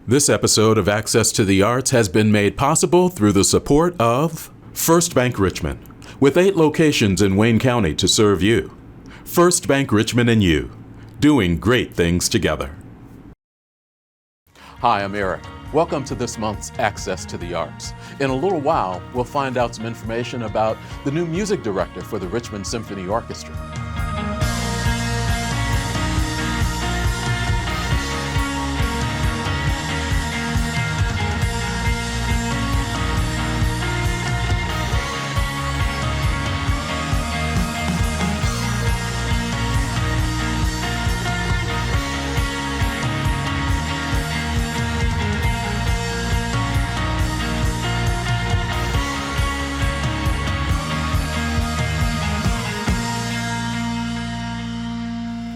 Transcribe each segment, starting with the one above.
This episode of Access to the Arts has been made possible through the support of First Bank Richmond, with 8 locations in Wayne County to serve you. First Bank Richmond and you, doing great things together. Hi, I'm Eric. Welcome to this month's Access to the Arts. In a little while, we'll find out some information about the new music director for the Richmond Symphony Orchestra.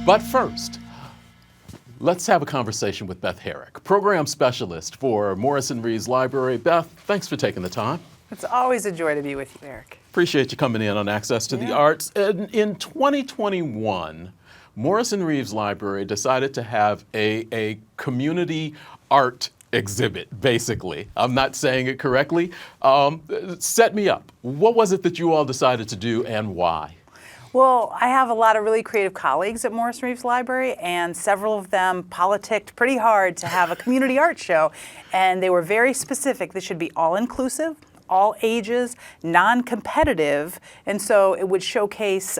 But first, let's have a conversation with Beth Harrick, program specialist for Morrisson Reeves Library. Beth, thanks for taking the time. It's always a joy to be with you, Eric. Appreciate you coming in on Access to the Arts. In 2021, Morrisson Reeves Library decided to have a community art exhibit, basically. I'm not saying it correctly. Set me up. What was it that you all decided to do and why? Well, I have a lot of really creative colleagues at Morrisson Reeves Library, and several of them politicked pretty hard to have a community art show, and they were very specific. This should be all-inclusive, all ages, non-competitive, and so it would showcase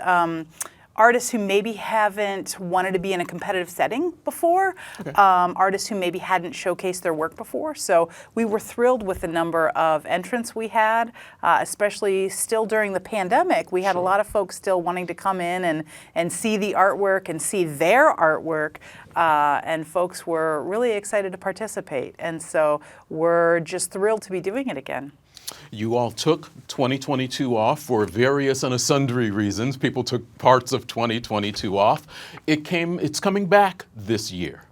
artists who maybe haven't wanted to be in a competitive setting before, artists who maybe hadn't showcased their work before. So we were thrilled with the number of entrants we had, especially still during the pandemic. We had a lot of folks still wanting to come in and see the artwork and see their artwork. And folks were really excited to participate. And so we're just thrilled to be doing it again. You all took 2022 off for various and sundry reasons. People took parts of 2022 off. It's coming back this year.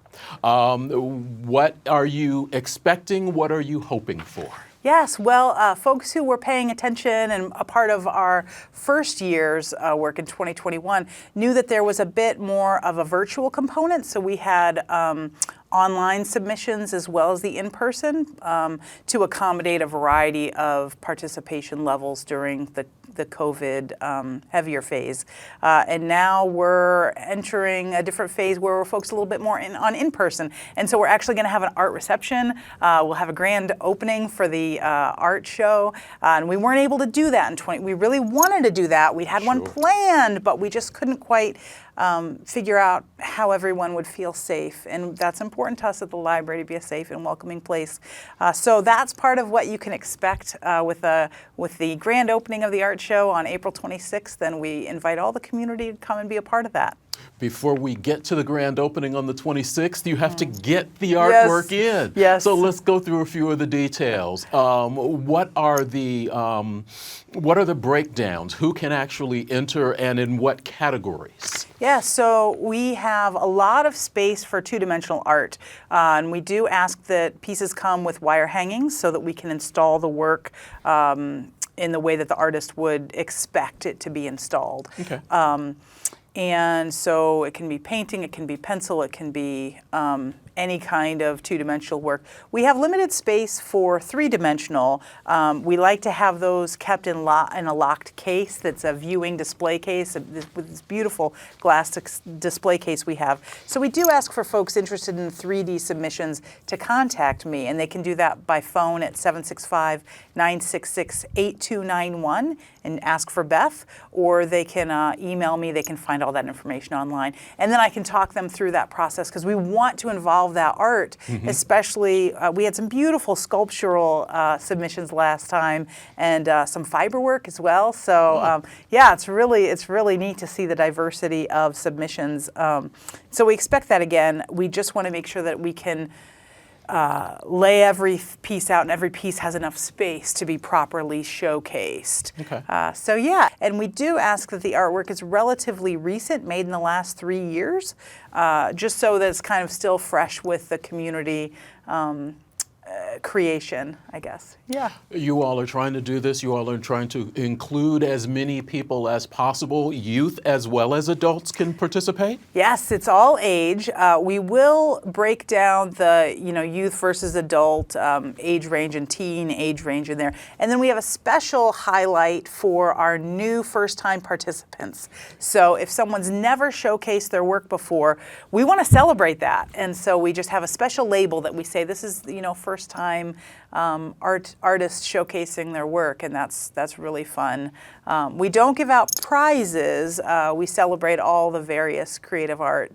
What are you expecting? What are you hoping for? Yes, well, folks who were paying attention and a part of our first year's work in 2021 knew that there was a bit more of a virtual component. So we had online submissions as well as the in-person to accommodate a variety of participation levels during the COVID heavier phase. And now we're entering a different phase where we're focused a little bit more on in-person. And so we're actually going to have an art reception. We'll have a grand opening for the art show. And we weren't able to do that in 20. We really wanted to do that. We had one planned, but we just couldn't quite figure out how everyone would feel safe. And that's important to us at the library, to be a safe and welcoming place. So that's part of what you can expect with the grand opening of the art show on April 26th. And we invite all the community to come and be a part of that. Before we get to the grand opening on the 26th, you have to get the artwork in. Yes. So let's go through a few of the details. What are the breakdowns? Who can actually enter and in what categories? Yeah, so we have a lot of space for two-dimensional art. And we do ask that pieces come with wire hangings so that we can install the work in the way that the artist would expect it to be installed. Okay. And so it can be painting, it can be pencil, it can be any kind of two-dimensional work. We have limited space for three-dimensional. We like to have those kept in a locked case that's a viewing display case with this beautiful glass display case we have. So we do ask for folks interested in 3D submissions to contact me, and they can do that by phone at 765-966-8291 and ask for Beth, or they can email me. They can find all that information online. And then I can talk them through that process because we want to involve that art, especially we had some beautiful sculptural submissions last time and some fiber work as well. So yeah, it's really neat to see the diversity of submissions. So we expect that again. We just want to make sure that we can lay every piece out and every piece has enough space to be properly showcased. Okay. So yeah, and we do ask that the artwork is relatively recent, made in the last 3 years, just so that it's kind of still fresh with the community. creation, I guess. Yeah. You all are trying to do this. You all are trying to include as many people as possible. Youth as well as adults can participate? Yes, it's all age. We will break down the youth versus adult age range and teen age range in there. And then we have a special highlight for our new first-time participants. So if someone's never showcased their work before, we want to celebrate that. And so we just have a special label that we say this is first-time artists showcasing their work, and that's really fun. We don't give out prizes. We celebrate all the various creative art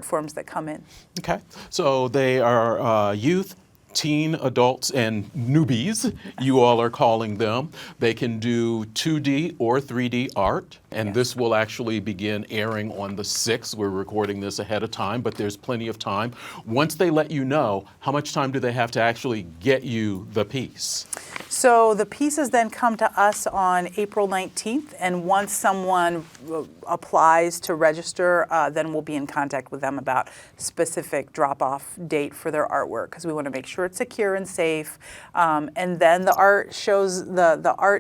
forms that come in. Okay, so they are youth, teen, adults, and newbies, you all are calling them. They can do 2D or 3D art, and Yes. this will actually begin airing on the 6th. We're recording this ahead of time, but there's plenty of time. Once they let you know, how much time do they have to actually get you the piece? So the pieces then come to us on April 19th, and once someone applies to register, then we'll be in contact with them about specific drop-off date for their artwork, because we want to make sure it's secure and safe. And then the art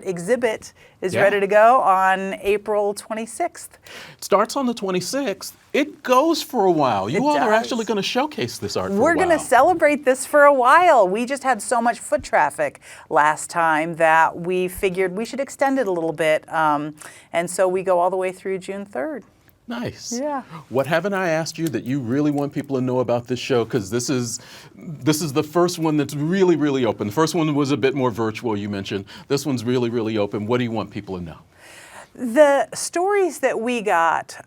exhibit is ready to go on April 26th. It starts on the 26th. It goes for a while. You all are does. actually going to showcase this art for a We're while. going to celebrate this for a while. We just had so much foot traffic last time that we figured we should extend it a little bit. And so we go all the way through June 3rd. Nice. Yeah. What haven't I asked you that you really want people to know about this show? Because this is the first one that's really, really open. The first one was a bit more virtual, you mentioned. This one's really, really open. What do you want people to know? The stories that we got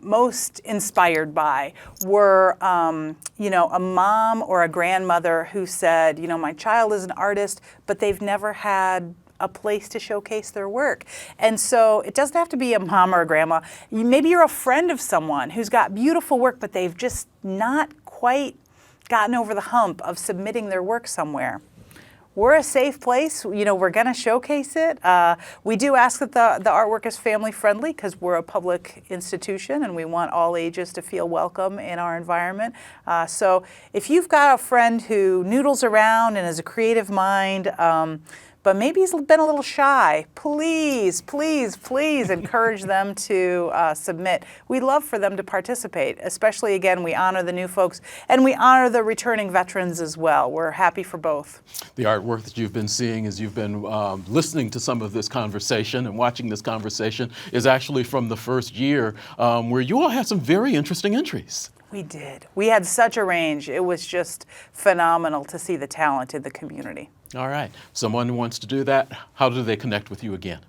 most inspired by were, a mom or a grandmother who said, my child is an artist, but they've never had a place to showcase their work. And so it doesn't have to be a mom or a grandma. Maybe you're a friend of someone who's got beautiful work, but they've just not quite gotten over the hump of submitting their work somewhere. We're a safe place. We're going to showcase it. We do ask that the artwork is family friendly, because we're a public institution and we want all ages to feel welcome in our environment. So if you've got a friend who noodles around and has a creative mind, but maybe he's been a little shy, please, please, please encourage them to submit. We'd love for them to participate, especially, again, we honor the new folks and we honor the returning veterans as well. We're happy for both. The artwork that you've been seeing as you've been listening to some of this conversation and watching this conversation is actually from the first year, where you all had some very interesting entries. We did. We had such a range. It was just phenomenal to see the talent in the community. All right. Someone who wants to do that, how do they connect with you again?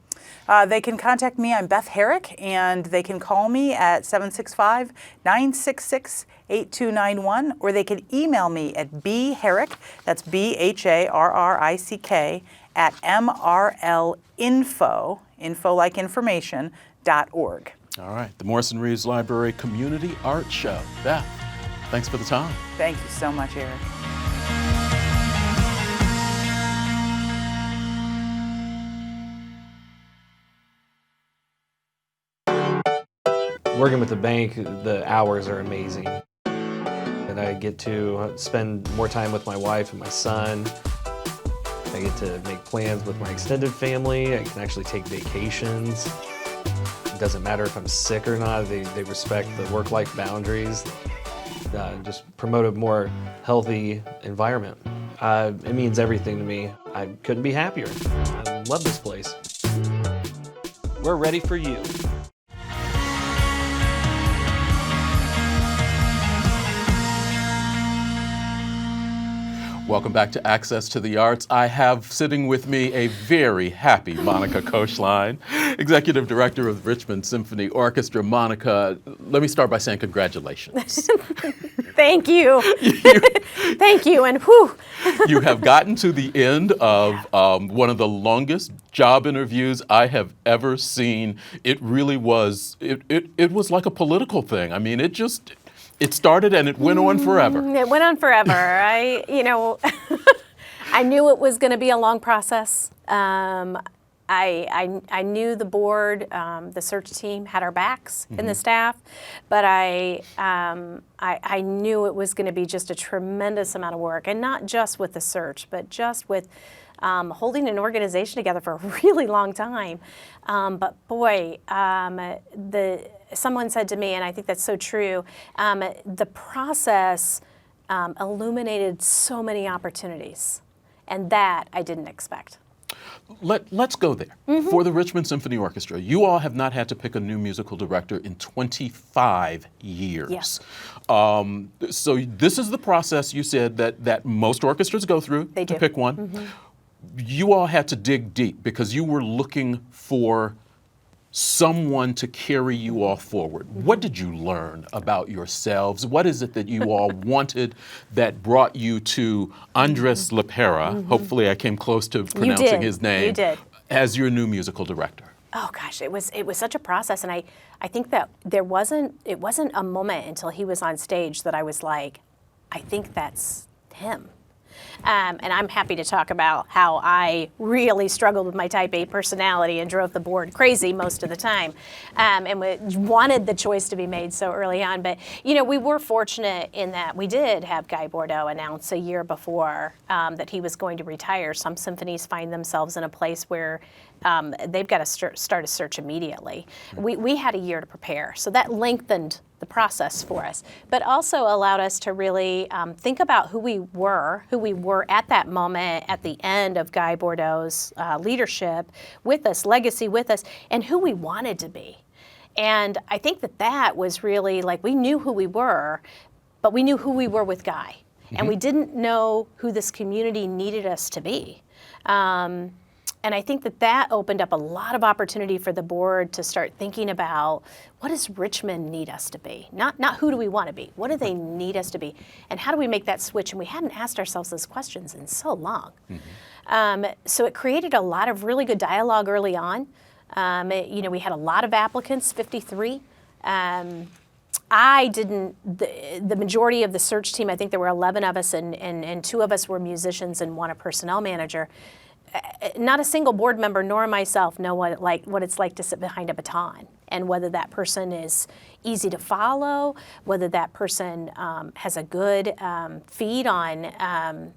They can contact me. I'm Beth Harrick, and they can call me at 765-966-8291, or they can email me at bharrick, that's BHARRICK, at mrlinfo, info like information.org. All right. The Morrisson Reeves Library Community Art Show. Beth, thanks for the time. Thank you so much, Eric. Working with the bank, the hours are amazing. And I get to spend more time with my wife and my son. I get to make plans with my extended family. I can actually take vacations. It doesn't matter if I'm sick or not. They respect the work-life boundaries. Just promote a more healthy environment. It means everything to me. I couldn't be happier. I love this place. We're ready for you. Welcome back to Access to the Arts. I have sitting with me a very happy Monica Koechlein, Executive Director of the Richmond Symphony Orchestra. Monica, let me start by saying congratulations. Thank you. Thank you, and whew. You have gotten to the end of one of the longest job interviews I have ever seen. It really was, it was like a political thing. I mean, it started and it went on forever. It went on forever. I knew it was going to be a long process. I knew the board, the search team had our backs in the staff, but I knew it was going to be just a tremendous amount of work, and not just with the search, but just with holding an organization together for a really long time. But boy, someone said to me, and I think that's so true, the process illuminated so many opportunities, and that I didn't expect. Let's go there. For the Richmond Symphony Orchestra, you all have not had to pick a new musical director in 25 years. Yes. So this is the process you said that most orchestras go through They to do. pick one. You all had to dig deep because you were looking for someone to carry you all forward. What did you learn about yourselves? What is it that you all wanted that brought you to Andres Lepera, hopefully I came close to pronouncing his name, You did. as your new musical director? Oh gosh, it was such a process, and I think that it wasn't a moment until he was on stage that I was like, I think that's him. And I'm happy to talk about how I really struggled with my type A personality and drove the board crazy most of the time, and wanted the choice to be made so early on. But, we were fortunate in that we did have Guy Bordeaux announce a year before that he was going to retire. Some symphonies find themselves in a place where they've got to start a search immediately. We had a year to prepare, so that lengthened the process for us, but also allowed us to really think about who we were at that moment, at the end of Guy Bordeaux's leadership with us, legacy with us, and who we wanted to be. And I think that was really, like, we knew who we were, but we knew who we were with Guy. And we didn't know who this community needed us to be. And I think that opened up a lot of opportunity for the board to start thinking about, what does Richmond need us to be? Not who do we want to be? What do they need us to be? And how do we make that switch? And we hadn't asked ourselves those questions in so long. So it created a lot of really good dialogue early on. We had a lot of applicants, 53. I didn't, the majority of the search team, I think there were 11 of us, and 2 of us were musicians and 1 a personnel manager. Not a single board member nor myself know what it's like to sit behind a baton, and whether that person is easy to follow, whether that person has a good feed on,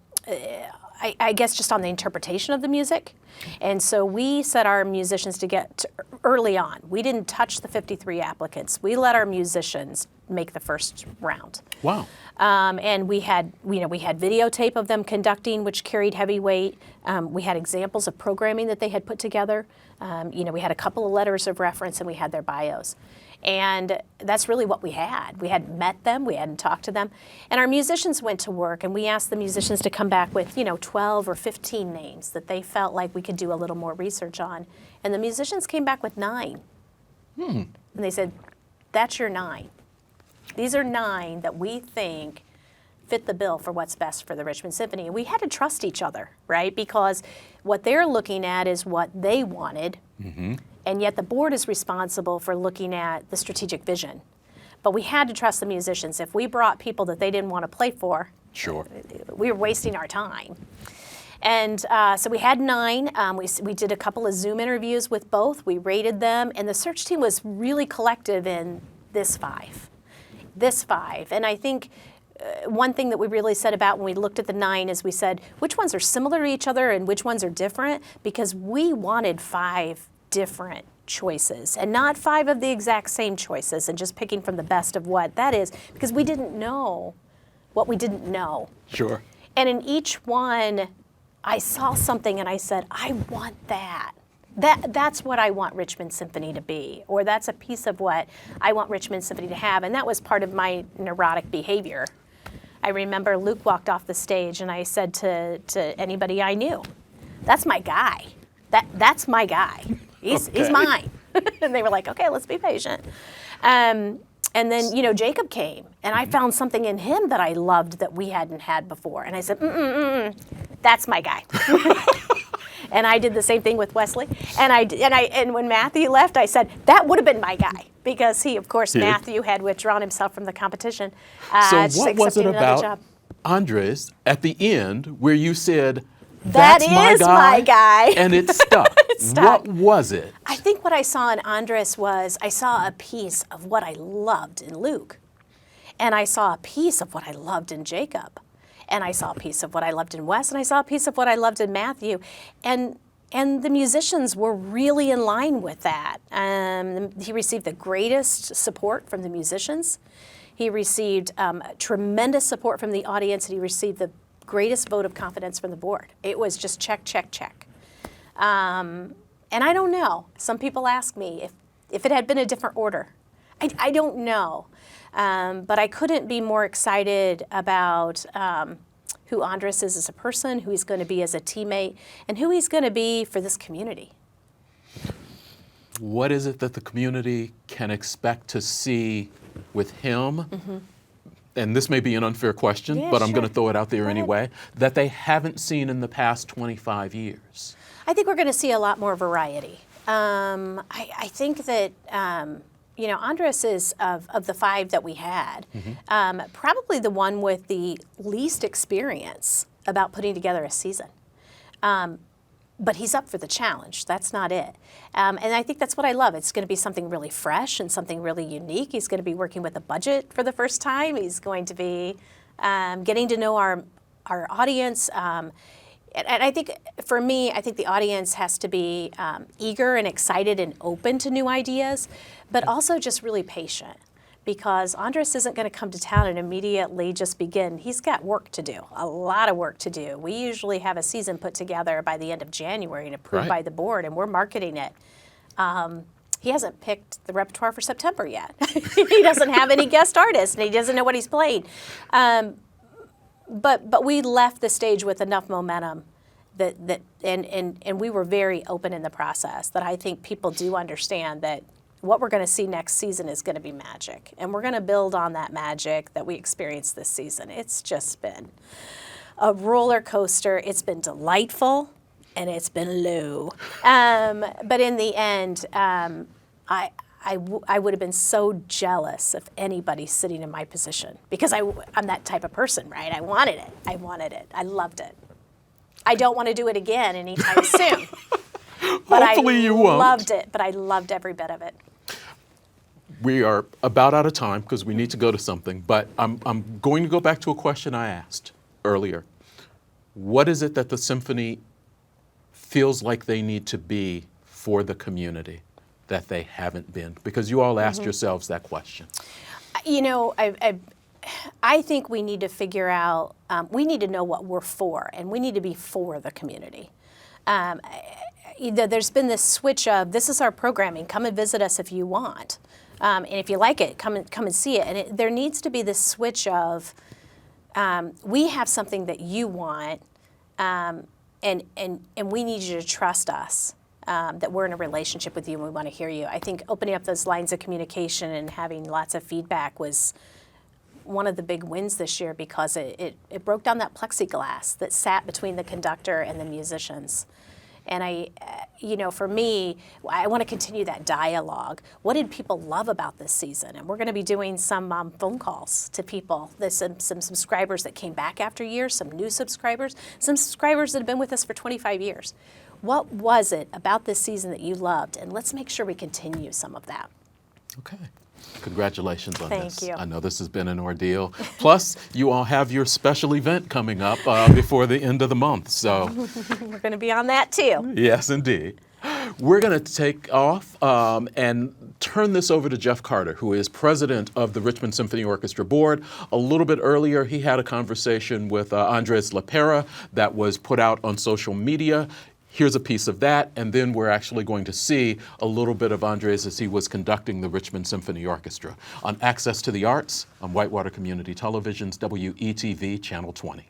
I guess, just on the interpretation of the music. And so we set our musicians to get early on. We didn't touch the 53 applicants. We let our musicians make the first round. Wow. And we had videotape of them conducting, which carried heavy weight. We had examples of programming that they had put together. We had a couple of letters of reference, and we had their bios. And that's really what we had. We hadn't met them, we hadn't talked to them. And our musicians went to work, and we asked the musicians to come back with, 12 or 15 names that they felt like we could do a little more research on. And the musicians came back with 9. And they said, that's your 9. These are 9 that we think fit the bill for what's best for the Richmond Symphony. And we had to trust each other, right? Because what they're looking at is what they wanted, and yet the board is responsible for looking at the strategic vision. But we had to trust the musicians. If we brought people that they didn't want to play for, we were wasting our time. And so we had 9. We did a couple of Zoom interviews with both. We rated them, and the search team was really collective in this 5. And I think one thing that we really said about when we looked at the 9 is we said, which ones are similar to each other and which ones are different? Because we wanted 5 different choices, and not 5 of the exact same choices and just picking from the best of what that is, because we didn't know what we didn't know. Sure. And in each one, I saw something and I said, I want that. That's what I want Richmond Symphony to be, or that's a piece of what I want Richmond Symphony to have. And that was part of my neurotic behavior. I remember Luke walked off the stage and I said to anybody I knew, that's my guy. That's my guy. He's mine. And they were like, okay, let's be patient. And then, Jacob came, and I found something in him that I loved that we hadn't had before. And I said, that's my guy. And I did the same thing with Wesley. And when Matthew left, I said, that would have been my guy, because he, of course, Matthew had withdrawn himself from the competition. So what was it about Andres at the end where you said, That That's is my guy. And it stuck. It stuck. What was it? I think what I saw in Andres was I saw a piece of what I loved in Luke. And I saw a piece of what I loved in Jacob. And I saw a piece of what I loved in Wes. And I saw a piece of what I loved in Matthew. And the musicians were really in line with that. He received the greatest support from the musicians. He received tremendous support from the audience. And he received the greatest vote of confidence from the board. It was just check, check, check. And I don't know. Some people ask me if it had been a different order. I don't know. But I couldn't be more excited about who Andres is as a person, who he's going to be as a teammate, and who he's going to be for this community. What is it that the community can expect to see with him? And this may be an unfair question, Yeah, but I'm going sure. to throw it out there Go ahead. anyway, that they haven't seen in the past 25 years? I think we're going to see a lot more variety. I think that, Andres is, of the five that we had, probably the one with the least experience about putting together a season. But he's up for the challenge. That's not it. And I think that's what I love. It's going to be something really fresh and something really unique. He's going to be working with a budget for the first time. He's going to be getting to know our audience. And I think, for me, I think the audience has to be eager and excited and open to new ideas, but also just really patient. Because Andres isn't going to come to town and immediately just begin. He's got work to do, a lot of work to do. We usually have a season put together by the end of January and approved by the board, and we're marketing it. He hasn't picked the repertoire for September yet. He doesn't have any guest artists, and he doesn't know what he's playing. But we left the stage with enough momentum and we were very open in the process that I think people do understand that what we're going to see next season is going to be magic. And we're going to build on that magic that we experienced this season. It's just been a roller coaster. It's been delightful, and it's been low. But in the end, I would have been so jealous of anybody sitting in my position because I'm that type of person, right? I wanted it. I loved it. I don't want to do it again anytime soon. But Hopefully you won't. Loved it, but I loved every bit of it. We are about out of time because we need to go to something, but I'm going to go back to a question I asked earlier. What is it that the symphony feels like they need to be for the community that they haven't been? Because you all asked yourselves that question. You know, I think we need to figure out, we need to know what we're for, and we need to be for the community. There's been this switch of, this is our programming, come and visit us if you want. And if you like it, come and see it. And there needs to be this switch of, we have something that you want, and we need you to trust us, that we're in a relationship with you and we want to hear you. I think opening up those lines of communication and having lots of feedback was one of the big wins this year because it broke down that plexiglass that sat between the conductor and the musicians. And for me, I want to continue that dialogue. What did people love about this season? And we're going to be doing some phone calls to people. There's some subscribers that came back after years, some new subscribers, some subscribers that have been with us for 25 years. What was it about this season that you loved? And let's make sure we continue some of that. Okay. Congratulations on this. Thank you. I know this has been an ordeal. Plus, you all have your special event coming up before the end of the month. So, We're going to be on that too. yes, indeed. We're going to take off and turn this over to Jeff Carter, who is president of the Richmond Symphony Orchestra Board. A little bit earlier, he had a conversation with Andres Lepera that was put out on social media. Here's a piece of that, and then we're actually going to see a little bit of Andres as he was conducting the Richmond Symphony Orchestra on Access to the Arts on Whitewater Community Television's WETV Channel 20.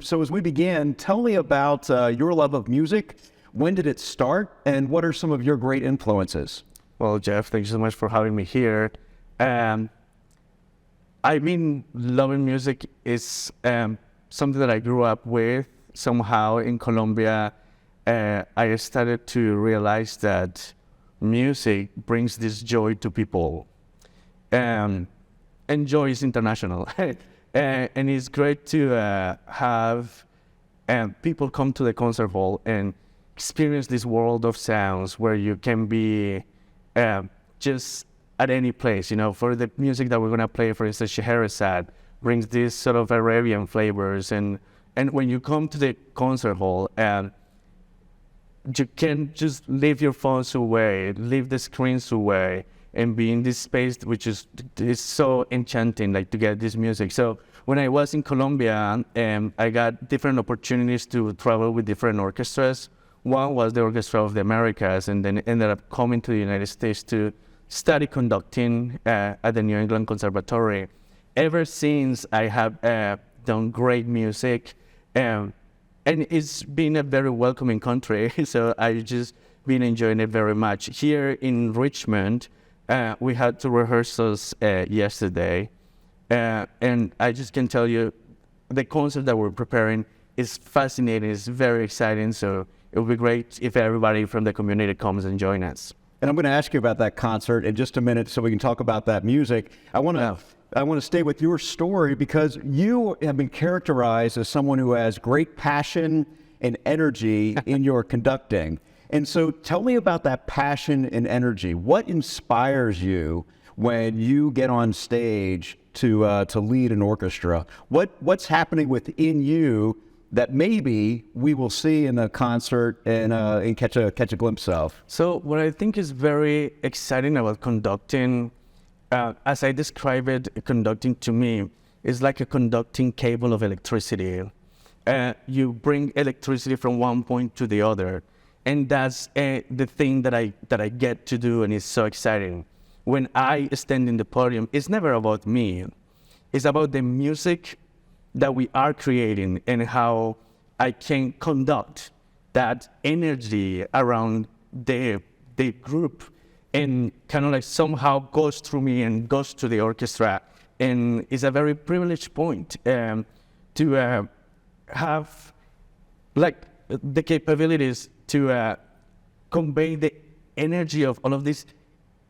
So as we begin, tell me about your love of music. When did it start, and what are some of your great influences? Well, Jeff, thank you so much for having me here. Loving music is something that I grew up with somehow in Colombia. I started to realize that music brings this joy to people. And joy is international. And it's great to have and people come to the concert hall and experience this world of sounds where you can be just at any place. You know, for the music that we're gonna play, for instance, Scheherazade brings these sort of Arabian flavors, and when you come to the concert hall, you can just leave your phones away, leave the screens away, and be in this space which is so enchanting, like to get this music. So when I was in Colombia, I got different opportunities to travel with different orchestras. One was the Orchestra of the Americas, and then ended up coming to the United States to study conducting at the New England Conservatory. Ever since, I have done great music, and it's been a very welcoming country, so I've just been enjoying it very much. Here in Richmond, we had 2 rehearsals yesterday, and I just can tell you, the concert that we're preparing is fascinating, it's very exciting, so it would be great if everybody from the community comes and join us. And I'm going to ask you about that concert in just a minute so we can talk about that music. I want to stay with your story because you have been characterized as someone who has great passion and energy in your conducting. And so tell me about that passion and energy. What inspires you when you get on stage to lead an orchestra? What's happening within you that maybe we will see in the concert and catch a glimpse of? So what I think is very exciting about conducting, as I describe it, conducting to me is like a conducting cable of electricity. You bring electricity from one point to the other, and that's the thing that I get to do, and it's so exciting. When I stand in the podium, it's never about me. It's about the music that we are creating and how I can conduct that energy around the group, and kind of like somehow goes through me and goes to the orchestra. And it's a very privileged point to have like the capabilities to convey the energy of all of these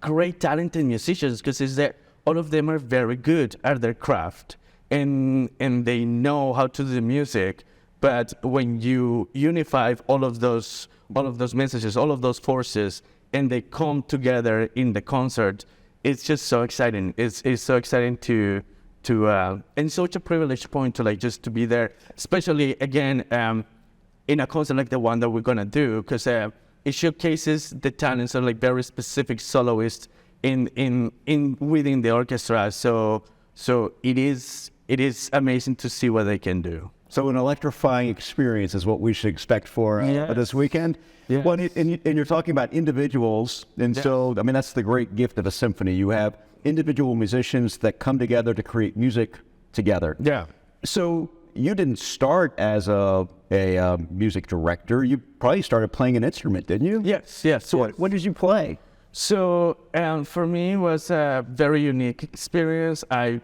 great talented musicians, because it's that all of them are very good at their craft. And they know how to do the music, but when you unify all of those messages, all of those forces, and they come together in the concert, it's just so exciting. It's so exciting to and such a privileged point to like just to be there, especially again in a concert like the one that we're gonna do, because it showcases the talents of like very specific soloists in within the orchestra. So it is amazing to see what they can do. So an electrifying experience is what we should expect for this weekend. Yes. Well, and you're talking about individuals, and so, I mean, that's the great gift of a symphony. You have individual musicians that come together to create music together. Yeah. So you didn't start as a music director. You probably started playing an instrument, didn't you? Yes. So what did you play? So for me, it was a very unique experience. I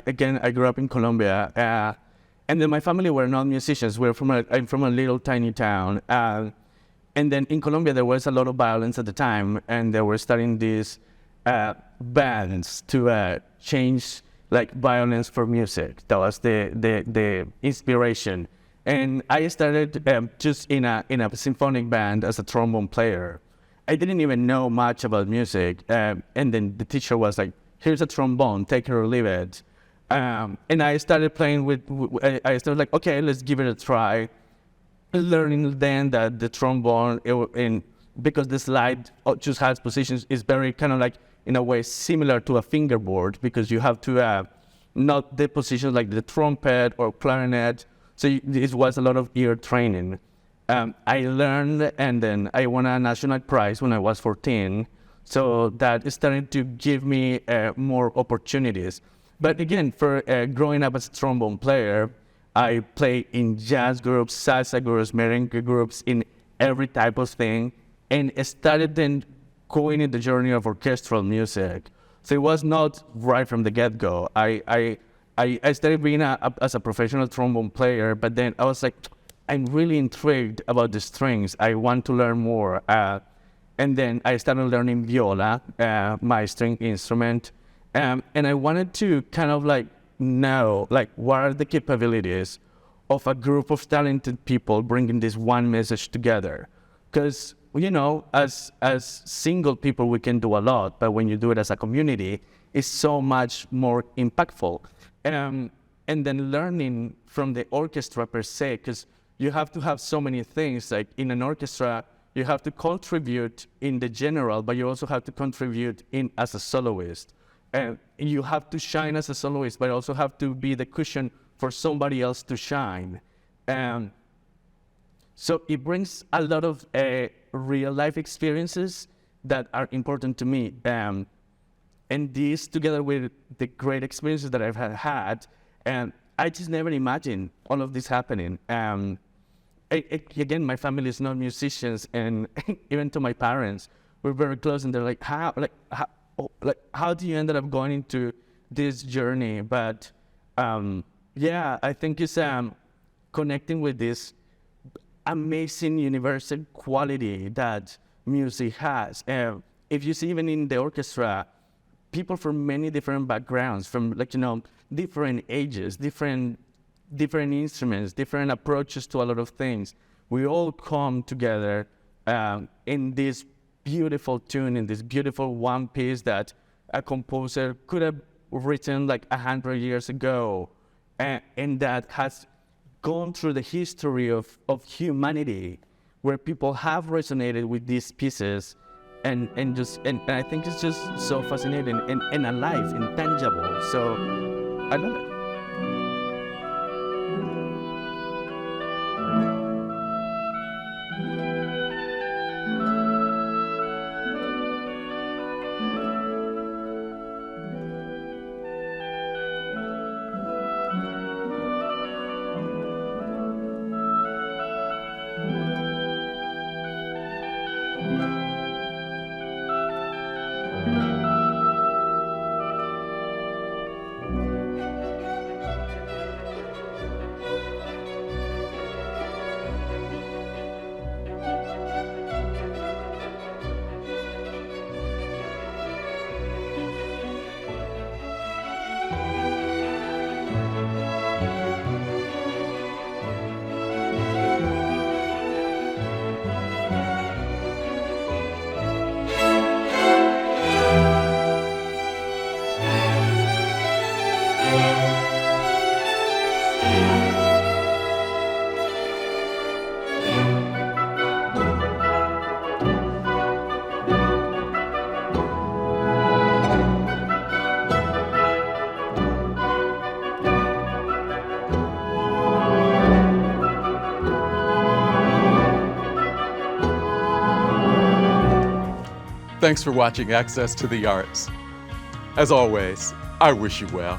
grew up in Colombia, and then my family were not musicians. I'm from a little tiny town, and then in Colombia there was a lot of violence at the time, and they were starting these bands to change like violence for music. That was the inspiration, and I started just in a symphonic band as a trombone player. I didn't even know much about music, and then the teacher was like, "Here's a trombone, take it or leave it." And I started playing I started like, okay, let's give it a try. Learning then that the trombone, because the slide just has positions, is very kind of like, in a way, similar to a fingerboard, because you have to not the positions like the trumpet or clarinet. So it was a lot of ear training. I learned, and then I won a national prize when I was 14. So that started to give me more opportunities. But again, for growing up as a trombone player, I play in jazz groups, salsa groups, merengue groups, in every type of thing, and started then going in the journey of orchestral music. So it was not right from the get-go. I started being as a professional trombone player, but then I was like, I'm really intrigued about the strings. I want to learn more. And then I started learning viola, my string instrument. And I wanted to kind of like know, like, what are the capabilities of a group of talented people bringing this one message together. Because, you know, as single people, we can do a lot, but when you do it as a community, it's so much more impactful. And then learning from the orchestra per se, because you have to have so many things. Like in an orchestra, you have to contribute in the general, but you also have to contribute in as a soloist. And you have to shine as a soloist, but also have to be the cushion for somebody else to shine. So it brings a lot of real life experiences that are important to me. And these, together with the great experiences that I've had, and I just never imagined all of this happening. Again, my family is not musicians, and even to my parents, we're very close, and they're like, how do you end up going into this journey? But yeah, I think it's connecting with this amazing universal quality that music has. If you see even in the orchestra, people from many different backgrounds, from different ages, different instruments, different approaches to a lot of things. We all come together in this beautiful tune, in this beautiful one piece that a composer could have written like 100 years ago, and that has gone through the history of humanity, where people have resonated with these pieces, and I think it's just so fascinating and alive and tangible. So I love it. Thanks for watching Access to the Arts. As always, I wish you well.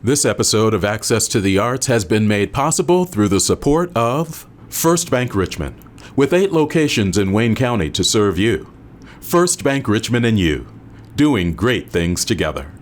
This episode of Access to the Arts has been made possible through the support of First Bank Richmond, with 8 locations in Wayne County to serve you. First Bank Richmond and you, doing great things together.